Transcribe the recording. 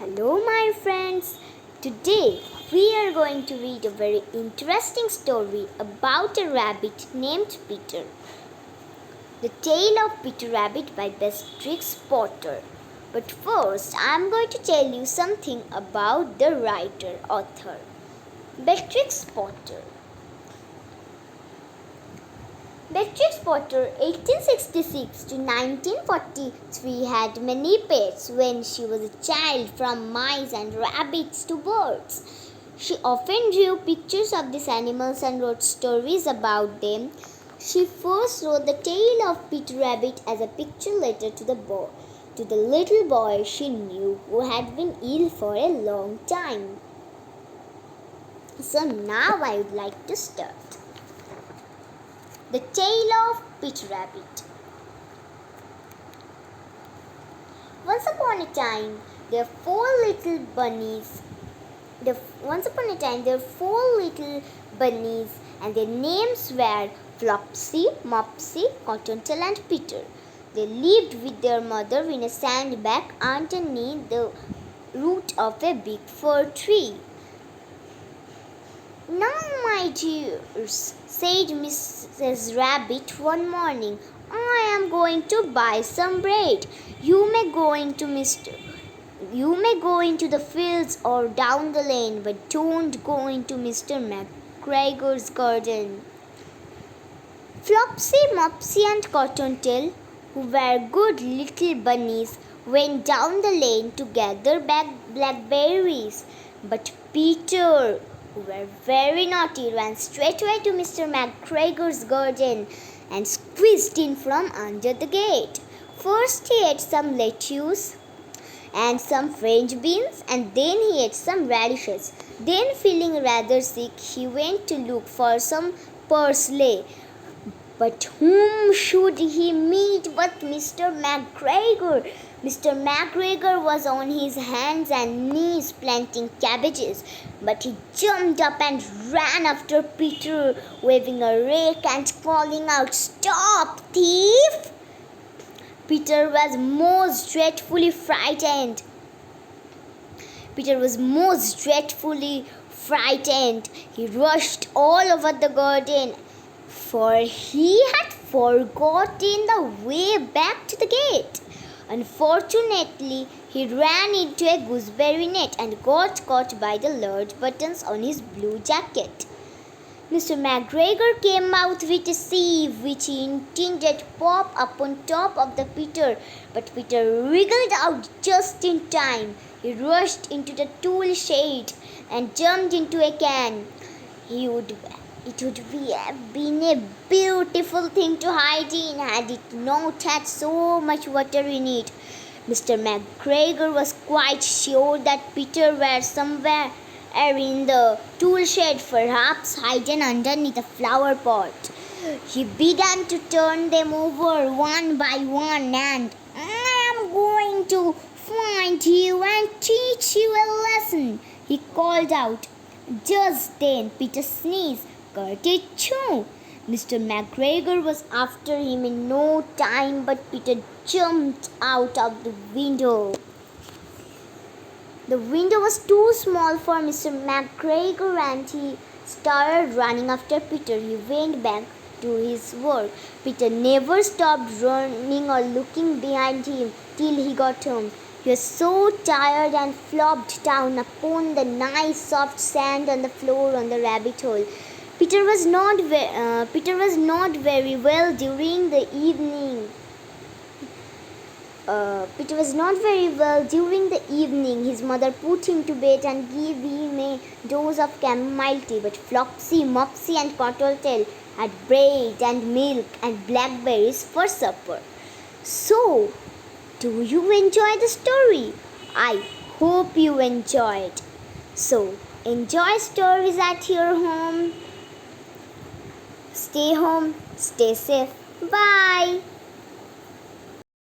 Hello, my friends. Today we are going to read a very interesting story about a rabbit named Peter. The Tale of Peter Rabbit by Beatrix Potter. But first, I am going to tell you something about the author, Beatrix Potter. Beatrix Potter, 1866 to 1943, had many pets when she was a child, from mice and rabbits to birds. She often drew pictures of these animals and wrote stories about them. She first wrote the tale of Peter Rabbit as a picture letter to the little boy she knew who had been ill for a long time. So now I would like to start. The Tale of Peter Rabbit. Once upon a time, there were four little bunnies, and their names were Flopsy, Mopsy, Cottontail, and Peter. They lived with their mother in a sandbank underneath the root of a big fir tree. "Now, my dears," said Mrs. Rabbit one morning, "I am going to buy some bread. You may go into the fields or down the lane, but don't go into Mr. McGregor's garden." Flopsy, Mopsy, and Cottontail, who were good little bunnies, went down the lane to gather blackberries. But Peter, who were very naughty, ran straight away to Mr. McGregor's garden and squeezed in from under the gate. First he ate some lettuce and some French beans, and then he ate some radishes. Then, feeling rather sick, he went to look for some parsley. But whom should he meet but Mr. McGregor? Mr. McGregor was on his hands and knees planting cabbages, but he jumped up and ran after Peter, waving a rake and calling out, "Stop, thief!" Peter was most dreadfully frightened. He rushed all over the garden, for he had forgotten the way back to the gate. Unfortunately, he ran into a gooseberry net and got caught by the large buttons on his blue jacket. Mr. McGregor came out with a sieve, which he intended to pop up on top of the Peter, but Peter wriggled out just in time. He rushed into the tool shed and jumped into a can. It would have been a beautiful thing to hide in had it not had so much water in it. Mr. McGregor was quite sure that Peter was somewhere in the tool shed, perhaps hidden underneath a flower pot. He began to turn them over one by one, and "I am going to find you and teach you a lesson," he called out. Just then Peter sneezed. "Kerty-choo!" Mr. McGregor was after him in no time, but Peter jumped out of the window. The window was too small for Mr. McGregor, and he started running after Peter. He went back to his work. Peter never stopped running or looking behind him till he got home. He was so tired and flopped down upon the nice soft sand on the floor on the rabbit hole. Peter was not very well during the evening. His mother put him to bed and gave him a dose of chamomile tea. But Flopsy, Mopsy, and Cottontail had bread and milk and blackberries for supper. So, do you enjoy the story? I hope you enjoyed. So, enjoy stories at your home. Stay home, stay safe. Bye.